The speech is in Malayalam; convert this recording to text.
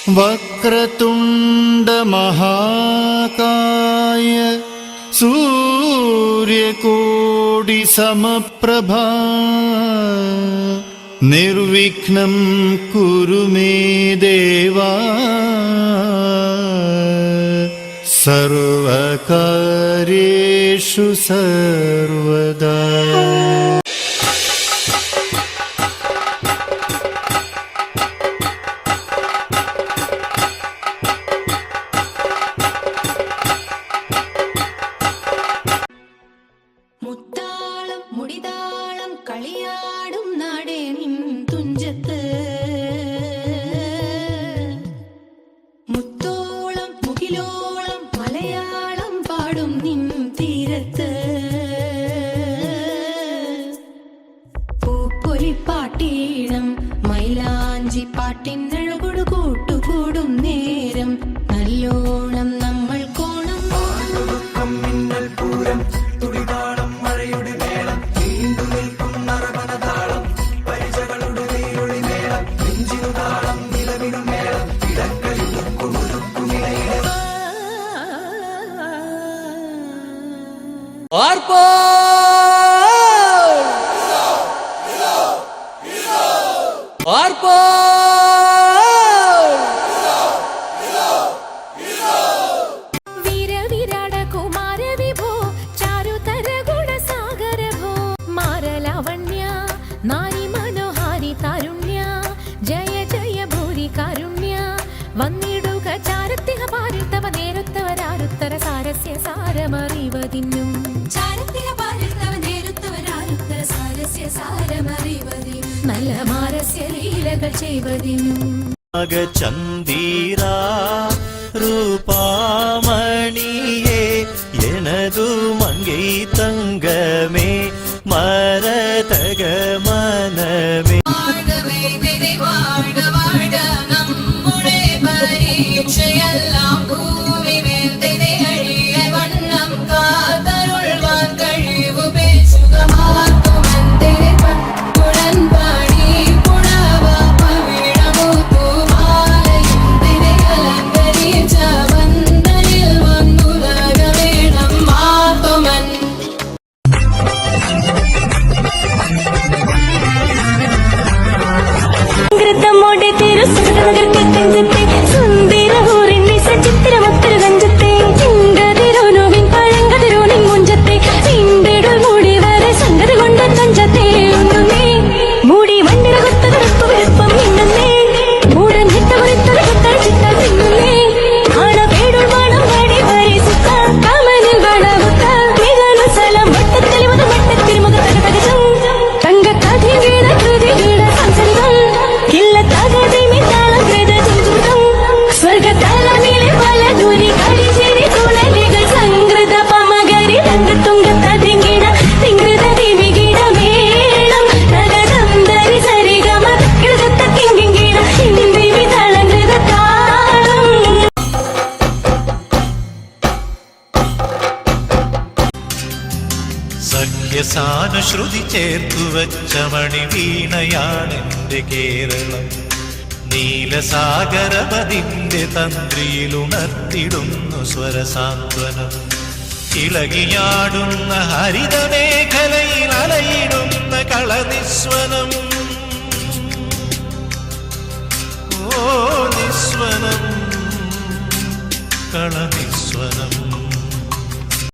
വക്രതുണ്ട മഹാകായ സൂര്യകോടി സമപ്രഭ നിർവിഘ്നം കുരു മേ ദേവ സർവകാര്യേഷു സർവദാ. മുത്താളം മുടിതാളം കളിയാടും നാടേ നിൻ തുഞ്ചത്ത്, മുത്തോളം മുകിലോളം മലയാളം പാടും നിൻ തീരത്ത്, പൂപ്പൊലിപ്പാട്ടീണം മൈലാഞ്ചി പാട്ടിനഴകൊടു കൂട്ടുകൂടും നേരം നല്ലോണം നമ്മൾ കോണം മിന്നൽ പൂരം തുടിതാളം മഴയുടെ മേളം നീണ്ടു നിൽക്കും നറവനതാളം പരിചകളുടെ നീരൊളി മേളം നെഞ്ചിനു താളം നിലവിനു മേളം ഇടക്കളിലൊക്കുമിടയിലെ നാരി മനോഹാരി താരുണ്യ ജയ ജയ ഭൂരി കാരുണ്യ വന്നിടുക ചാരത്തിഹ പാരിൽ തവ നേരുത്തവരാരുത്തര സാരസ്യ സാരമറിവതിന്നും ചാരത്തിഹ പാരിൽ തവ നേരുത്തവരാരുത്തര സാരസ്യ സാരമറിവതിനും നല്ല മാരസ്യ ലീലകൾ ചെയ്വതിനും ചന്ദീരാ ரூபாமணியே எனது மங்கை தங்கமே மரதக மனமே பரீட்சையெல்லாம் பூமி மேல் திரையழிய வண்ணம் காதருள்வான் கழிவு பேசுகமாக்கும் உடன்பாடி புடவா பவிழமோ தூமாலையும் திரை அலங்கரிச்ச வந்தனில் வந்துலக வேണം மாத்துமன் ൃതമോടെ തിരുസുന്ദരത്തെ സുന്ദര ഊരിന്റെ സചിത്രമൊത്തൊരു കഞ്ചത്തെ ചിന്തതിരോനുവിൻ പഴങ്കതിരോനിൻ മുഞ്ചത്തെ നിന്റെടൽ മൂടി വരെ സംഗതി കൊണ്ട് തഞ്ചത്തെ ഒന്നുമേ മൂടി വണ്ടിട കൊത്തകടപ്പ് വെളുപ്പം മിന്നുന്നേ മൂടൻ ഹിട്ട മുറിത്തൊരു കൊത്തൽ ചിട്ട തിന്നുന്നേ ആണ പേടുൾ മണം വടി വരി സുത്ത കമനിൽ വളവുത്ത മികനു സ്ഥലം വട്ടത്തെളിവത് വട്ടത്തിരുമുഖ തകതകജം തങ്കക്കഥി വീണ കൃതി വീണ സംസരിതം സ്വർഗതലമിലെ പല ദൂരി കരിചേരി തുളലികൾ സംഗൃത പമകരി തങ്കത്തുങ്കത്തിങ്കിട തിങ്കൃത ദിവികിട മേളം നഗരം ധരി സരിഗമ കിഴകത്ത കിങ്കിങ്കിട ഹിന്ദിവി തളങ്കൃത താളം സഖ്യസാനുശ്രുതി ചേർത്തു വച്ച മണി വീണയാണെന്റെ കേരളം നീലസാഗരപതിന്റെ തന്ത്രിയിലുണർത്തിടുന്നു സ്വരസാന്ത്വനം ഇളകിയാടുന്ന ഹരിതമേഖലയിൽ അലയിടുന്ന കളനിസ്വനം ഓ നിസ്വനം കളനിസ്വനം